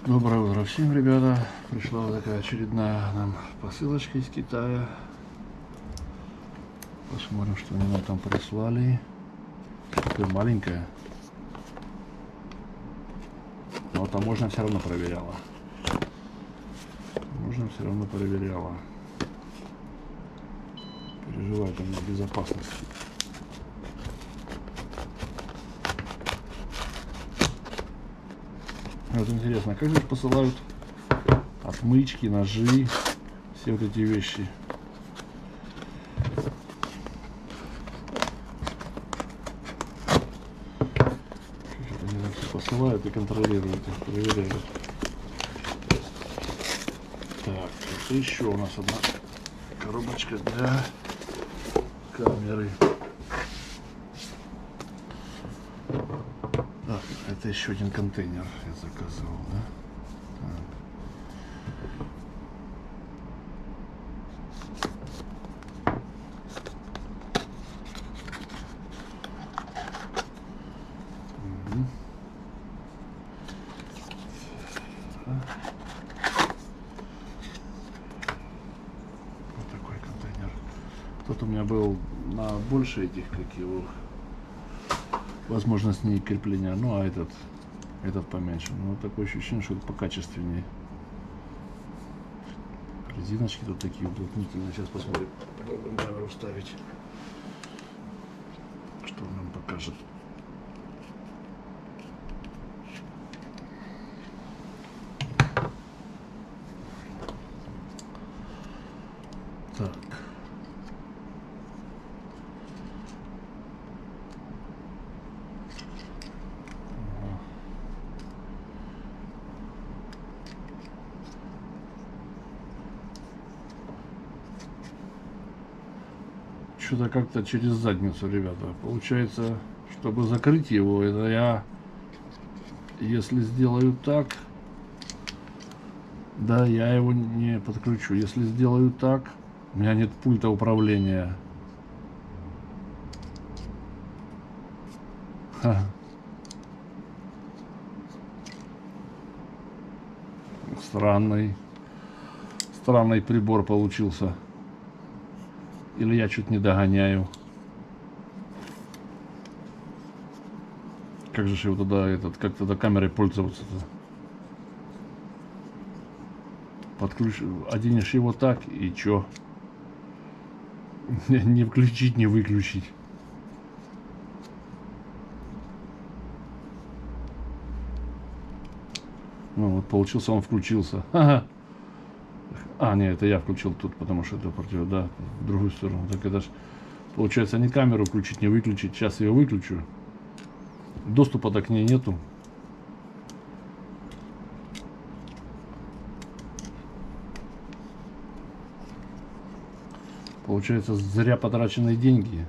Доброе утро всем, ребята. Пришла вот такая очередная нам посылочка из Китая. Посмотрим, что они нам там прислали. Такое маленькое. Но таможня все равно проверяла. Таможня все равно проверяла. Переживает там за безопасность. Вот интересно, как же посылают отмычки, ножи, все вот эти вещи. Они так все посылают и контролируют, их проверяют. Так, это еще у нас одна коробочка для камеры. Так, это еще один контейнер я заказывал, да? Вот такой контейнер. Тут у меня был на больше этих, как его, возможно, с ней крепления, ну а этот поменьше. Но такое ощущение, что это покачественнее. Резиночки тут такие уплотнительные. Сейчас посмотрим, попробуем камеру вставить, что он нам покажет. Так. Что-то как-то через задницу, ребята. Получается, чтобы закрыть его, это я, если сделаю так, да, я его не подключу. Если сделаю так, у меня нет пульта управления. Ха. Странный прибор получился. Или я чуть не догоняю. Как же его тогда как тогда камерой пользоваться-то? Оденешь его так и чё? Не включить, не выключить. Ну вот получился, он включился. Ага. А, нет, это я включил тут, потому что это против, да, в другую сторону. Так это ж, получается, не камеру включить, не выключить. Сейчас ее выключу. Доступа-то к ней нету. Получается, зря потраченные деньги.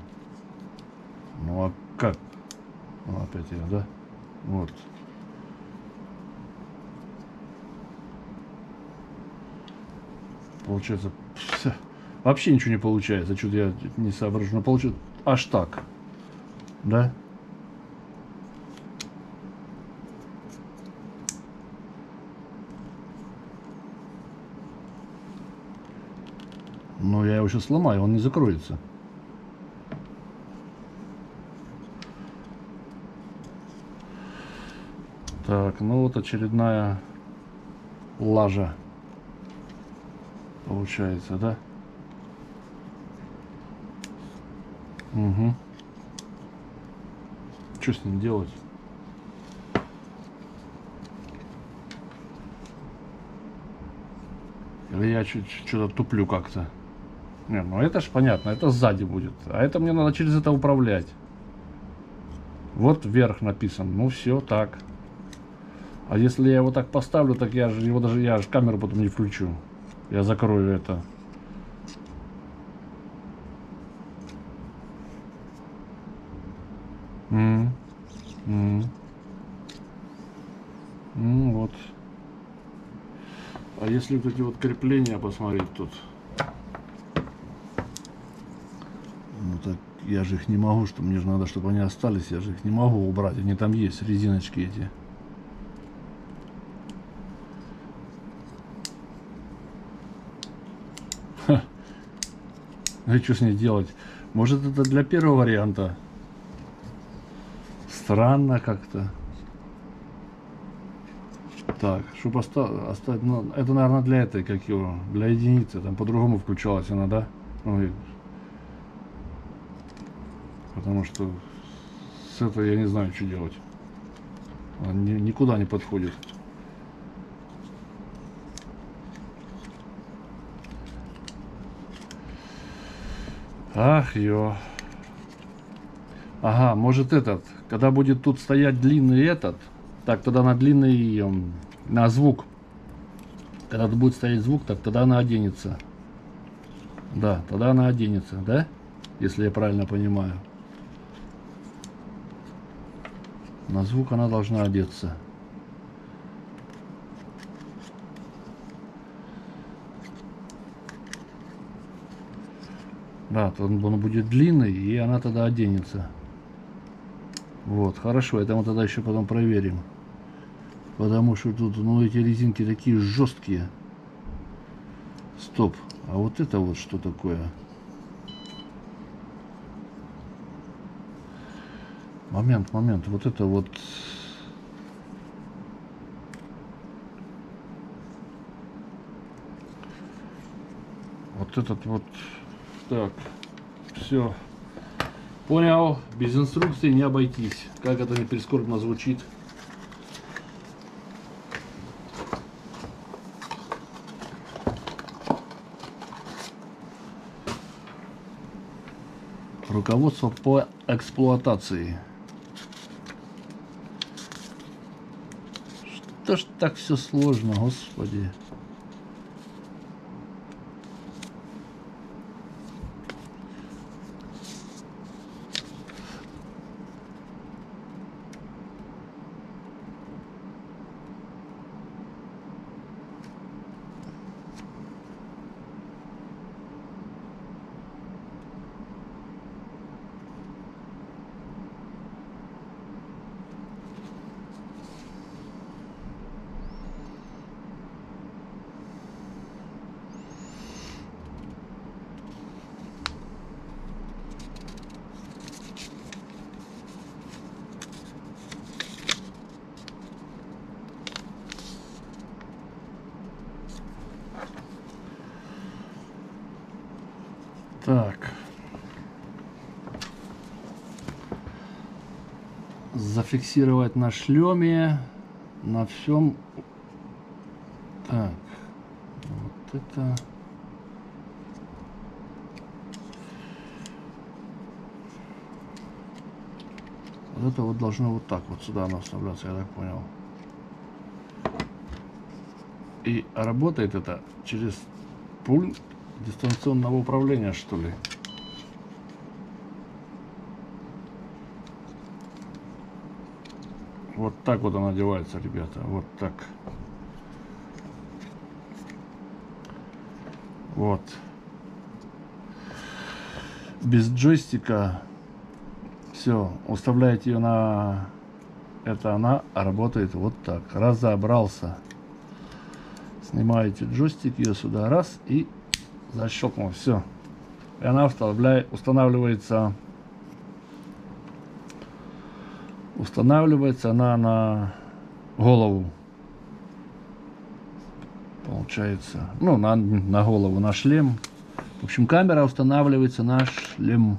Ну а как? Ну, опять я, да? Вот. Получается, вообще ничего не получается. Что-то я не соображу. Но получается аж так. Да? Но я его сейчас сломаю, он не закроется. Так, ну вот очередная лажа. Получается, да? Угу. Что с ним делать? Или я что-то туплю как-то? Не, ну это ж понятно, это сзади будет. А это мне надо через это управлять. Вот вверх написан. Ну все, так. А если я его так поставлю, так я же камеру потом не включу. Я закрою это. Вот. А если вот эти вот крепления посмотреть тут. Ну так я же их не могу, что мне же надо, чтобы они остались. Я же их не могу убрать. Они там есть, резиночки эти. Ну и что с ней делать? Может, это для первого варианта? Странно как-то. Так, чтобы оставить, ну, это, наверное, для этой, как его, для единицы, там по-другому включалась она, да? Ну, потому что с этой я не знаю, что делать. Она никуда не подходит. Ах, ё. Ага, может этот, когда будет тут стоять длинный этот, так, тогда на длинный, на звук. Когда будет стоять звук, так тогда она оденется. Да, тогда она оденется, да? Если я правильно понимаю. На звук она должна одеться. Да, то он будет длинный, и она тогда оденется. Вот, хорошо, это мы тогда еще потом проверим. Потому что тут, ну, эти резинки такие жесткие. Стоп, а вот это вот что такое? Момент, вот это вот... Вот этот вот... Так, все. Понял, без инструкции не обойтись. Как это не прискорбно звучит. Руководство по эксплуатации. Что ж так все сложно, господи. Так. Зафиксировать на шлеме, на всем. Так. Вот это. Вот это вот должно вот так вот сюда оно вставляться, я так понял. И работает это через пульт дистанционного управления, что ли? Вот так вот она одевается, ребята. Вот так. Вот. Без джойстика. Все, уставляете ее на... Это она работает вот так. Разобрался. Снимаете джойстик, ее сюда раз и защелкнул. Все. И она устанавливается. Устанавливается она на голову. Получается. Ну, на голову, на шлем. В общем, камера устанавливается на шлем.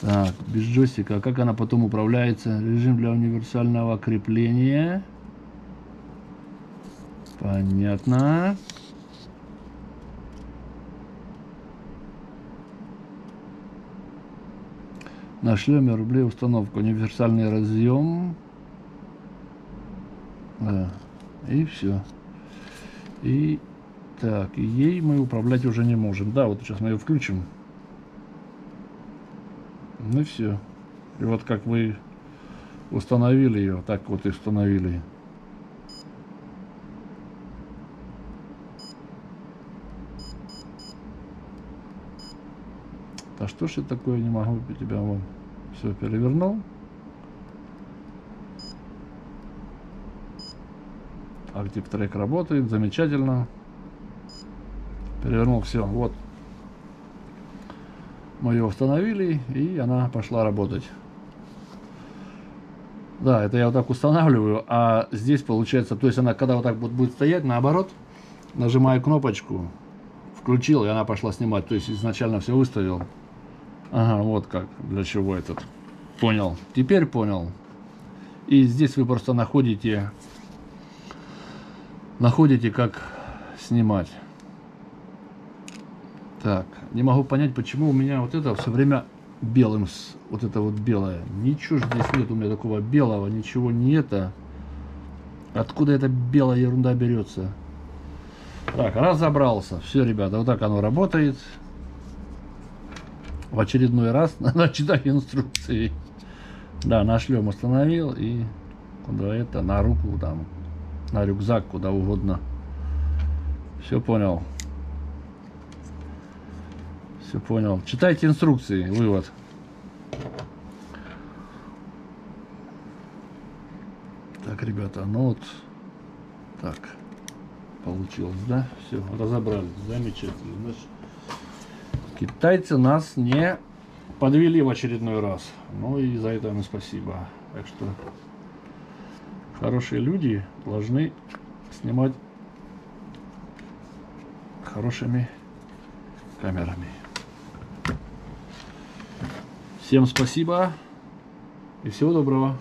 Так, без джойстика. Как она потом управляется? Режим для универсального крепления. Понятно. На шлеме рублей установка. Универсальный разъем. Да. И все. И так, и ей мы управлять уже не можем. Да, вот сейчас мы ее включим. Ну и все. И вот как вы установили ее, так вот и установили. А что ж это такое, не могу тебя вон. Все, перевернул. Active Track работает, замечательно. Перевернул, все, вот. Мы ее установили, и она пошла работать. Да, это я вот так устанавливаю, а здесь получается, то есть она, когда вот так будет стоять, наоборот, нажимаю кнопочку, включил, и она пошла снимать. То есть изначально все выставил. Ага, вот как, для чего этот. Понял. Теперь понял. И здесь вы просто находите, как снимать. Так, не могу понять, почему у меня вот это все время белым, вот это вот белое. Ничего же здесь нет у меня такого белого, ничего не это. Откуда эта белая ерунда берется? Так, разобрался. Все, ребята, вот так оно работает. В очередной раз надо читать инструкции. Да, на шлем установил и куда это, на руку там, на рюкзак, куда угодно. Все понял. Все понял. Читайте инструкции, вывод. Так, ребята, ну вот так получилось, да? Все, разобрали. Замечательно. Значит, китайцы нас не подвели в очередной раз. Ну и за это им спасибо. Так что хорошие люди должны снимать хорошими камерами. Всем спасибо и всего доброго.